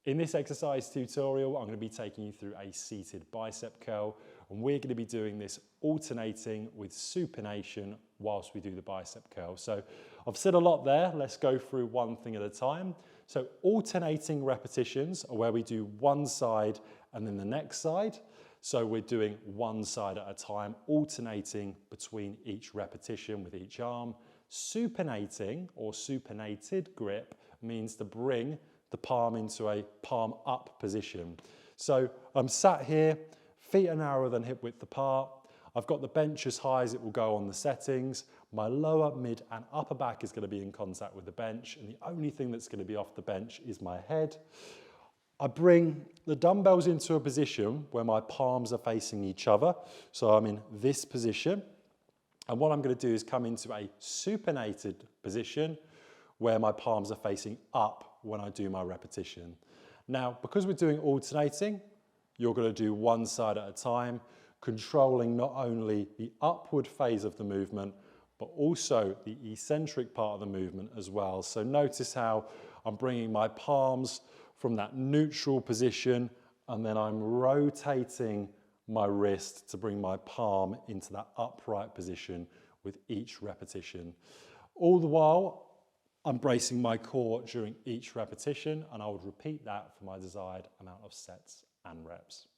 In this exercise tutorial, I'm going to be taking you through a seated bicep curl, and we're going to be doing this alternating with supination whilst we do the bicep curl. So I've said a lot there, let's go through one thing at a time. So alternating repetitions are where we do one side and then the next side. So we're doing one side at a time, alternating between each repetition with each arm. Supinating or supinated grip means to bring the palm into a palm up position. So I'm sat here, feet are narrower than hip width apart. I've got the bench as high as it will go on the settings. My lower, mid and upper back is going to be in contact with the bench, and the only thing that's going to be off the bench is my head. I bring the dumbbells into a position where my palms are facing each other. So I'm in this position. And what I'm going to do is come into a supinated position where my palms are facing up when I do my repetition. Now, because we're doing alternating, you're going to do one side at a time, controlling not only the upward phase of the movement, but also the eccentric part of the movement as well. So notice how I'm bringing my palms from that neutral position, and then I'm rotating my wrist to bring my palm into that upright position with each repetition. All the while, I'm bracing my core during each repetition, and I would repeat that for my desired amount of sets and reps.